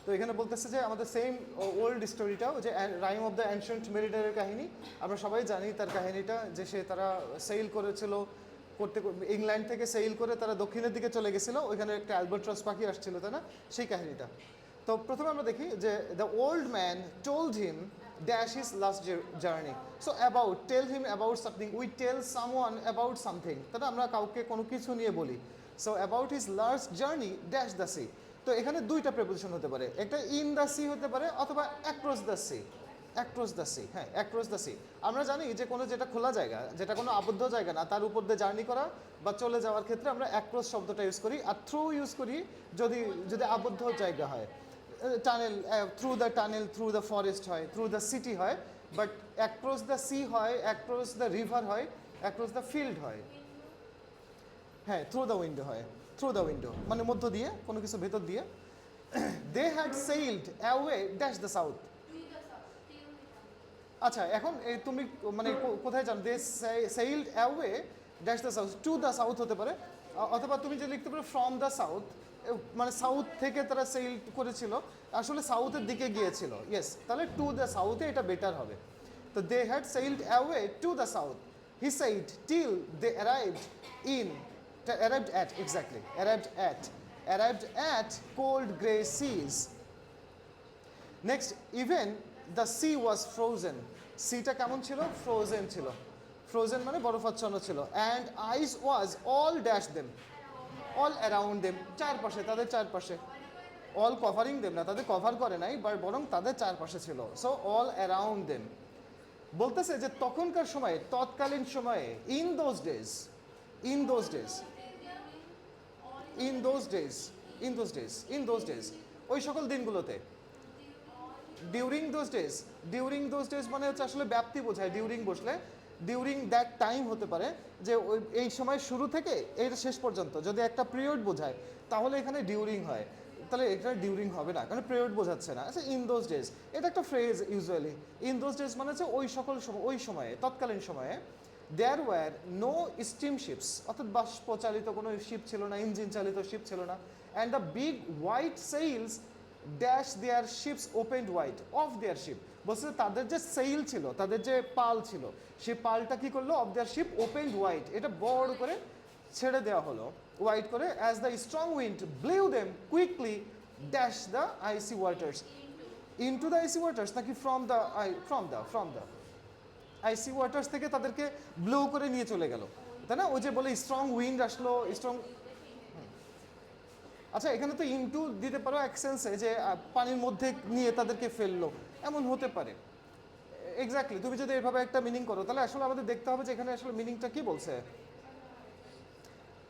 তো এখানে বলতেছে যে আমাদের সেম ওল্ড স্টোরিটাও, যে রাইম অফ দ্য অ্যানশিয়েন্ট মেরিটারের কাহিনী, আমরা সবাই জানি তার কাহিনীটা, যে তারা সেল করেছিল ইংল্যান্ড থেকে সেল করে তারা দক্ষিণের দিকে চলে গেছিলো, ওইখানে একটা অ্যালবাট্রস পাখি আসছিল, তাই না, সেই কাহিনীটা। তো প্রথমে আমরা দেখি যে the old man told him dash his last journey. So about, tell him about something, we tell someone about something, তাই না, আমরা কাউকে কোনো কিছু নিয়ে বলি। So about his last journey dash the sea. তো এখানে দুইটা প্রেপোজিশন হতে পারে, একটা ইন দ্য সি হতে পারে অথবা across the C. Across the C, হ্যাঁ, অ্যাক্রস দ্য সি। আমরা জানি যে কোনো যেটা খোলা জায়গা, যেটা কোনো আবদ্ধ জায়গা না, তার উপর দিয়ে জার্নি করা বা চলে যাওয়ার ক্ষেত্রে আমরা অ্যাক্রস শব্দটা ইউজ করি, আর থ্রু ইউজ করি যদি যদি আবদ্ধ জায়গা হয়। Tunnel, through the tunnel, through the forest হয়, থ্রু দ্য সিটি হয়, বাট অ্যাক্রস দ্য সি হয়, অ্যাক্রস দ্য রিভার হয়, অ্যাক্রস দ্য ফিল্ড হয়। হ্যাঁ, থ্রু দ্য উইন্ডো হয়, থ্রু দ্য উইন্ডো মানে মধ্য দিয়ে, কোনো কিছু ভেতর দিয়ে। They had sailed away dash the south. আচ্ছা, এখন তুমি মানে কোথায় জানো? They sailed away dash the south, to the south হতে পারে, অথবা তুমি যে লিখতে পারো ফ্রম দ্য সাউথ, মানে সাউথ থেকে তারা সেইল করেছিল, আসলে সাউথের দিকে গিয়েছিল। ইয়েস, তাহলে টু দ্য সাউথে এটা বেটার হবে। তো they had sailed away to the south, he said till they arrived in, arrived at, exactly, arrived at cold grey seas. Next, even the sea was frozen. সিটা কেমন ছিল? Frozen ছিল। Frozen মানে বরফাচ্ছন্ন ছিল। And ice was all dash them, all around them, চারপাশে, তাদের চারপাশে। অল কভারিং দেম না, তাদের কভার করে নাই, বরং তাদের চারপাশে ছিল। So all around them. বলতেছে যে তখনকার সময়ে, তৎকালীন সময়ে, in those days, in those days, in those days, in those days, in those days, ওই সকল দিনগুলোতে। During those days, during those days মানে হচ্ছে আসলে ব্যাপ্তি বোঝায়। ডিউরিং বসলে ডিউরিং দ্যাট টাইম হতে পারে, যে ওই এই সময় শুরু থেকে এর শেষ পর্যন্ত। যদি একটা পিরিয়ড বোঝায় তাহলে এখানে ডিউরিং হয়, তাহলে এখানে ডিউরিং হবে না, কারণ পিরিয়ড বোঝাচ্ছে না। আচ্ছা, ইন দোজ ডেজ এটা একটা phrase usually. In those days মানে হচ্ছে ওই সকল সময়, ওই সময়ে, তৎকালীন সময়ে। There were no steam ships, অর্থাৎ বাষ্পচালিত কোনো শিপ ছিল না, ইঞ্জিন চালিত শিপ ছিল না। And the big white sails dash their ships opened white of their ship. বলছে তাদের যে সেইল ছিল, তাদের যে পাল ছিল, সেই পালটা কি করলো? Of their ship opened white, এটা বড় করে ছেড়ে দেওয়া হলো, হোয়াইট করে। As the strong wind blew them quickly dash the icy waters, into the icy waters, নাকি from the from the icy waters থেকে তাদেরকে ব্লো করে নিয়ে চলে গেল, তাই না? ওই যে বলে স্ট্রং উইন্ড আসলো, স্ট্রং। আচ্ছা, এখানে তো ইনটু দিতে পারো এক সেন্সে, যে পানির মধ্যে নিয়ে তাদেরকে ফেললো, এমন হতে পারে। এক্স্যাক্টলি, তুমি যদি এভাবে একটা মিনিং করো, তাহলে আসলে আমাদের দেখতে হবে যে এখানে আসলে মিনিংটা কি বলছে।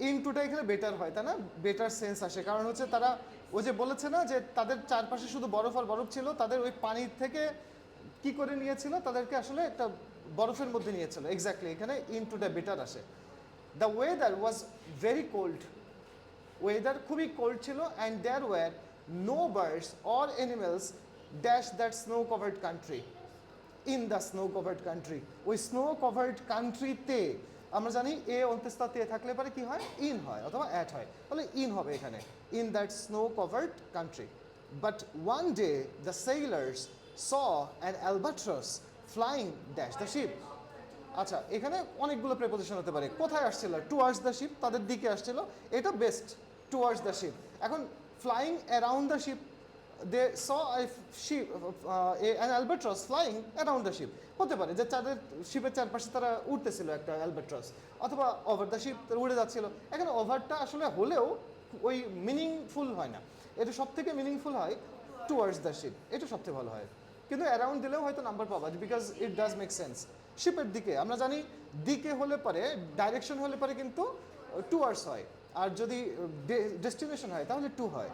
ইনটুটা এখানে বেটার হয়, তাই না? বেটার সেন্স আসে, কারণ হচ্ছে তারা ওই যে বলেছে না যে তাদের চারপাশে শুধু বরফ আর বরফ ছিল, তাদের ওই পানির থেকে কি করে নিয়েছিল? তাদেরকে আসলে একটা বরফের মধ্যে নিয়েছিল। এক্স্যাক্টলি, এখানে ইনটুটা বেটার আসে। The weather was very cold, weather খুবই কোল্ড ছিল। And there were no birds or animals dash that snow covered country, in the snow covered country. ওই স্নো কভার্ড কান্ট্রিতে, আমরা জানি এ অন্তঃস্থতে থাকলে পরে কি হয়? ইন হয় অথবা অ্যাট হয়, তাহলে ইন হবে এখানে, in that snow covered country. But one day the sailors saw an albatross flying dash the ship. আচ্ছা, এখানে অনেকগুলো প্রেপোজিশন হতে পারে। কোথায় আসছিল? টুয়ার্ডস দ্য শিপ, তাদের দিকে আসছিল, এটা বেস্ট, টুয়ার্ডস দ্য শিপ। এখন flying around the ship, they saw ship, an albatross flying around the ship হতে পারে, যে তাদের শিপের চারপাশে তারা উঠতেছিল একটা অ্যালবাট্রস, অথবা ওভার দ্য শিপ উড়ে যাচ্ছিল। এখানে ওভারটা আসলে হলেও ওই মিনিংফুল হয় না, এটা সব থেকে মিনিংফুল হয় টুয়ার্ডস দ্য শিপ, এটা সবথেকে ভালো হয়। কিন্তু অ্যারাউন্ড দিলেও হয়তো নাম্বার পাবা, because it does make sense. শিপের দিকে, আমরা জানি দিকে হলে পরে, ডাইরেকশন হলে পরে কিন্তু টুয়ার্ডস হয়, আর যদি ডেস্টিনেশন হয় তাহলে টু হয়।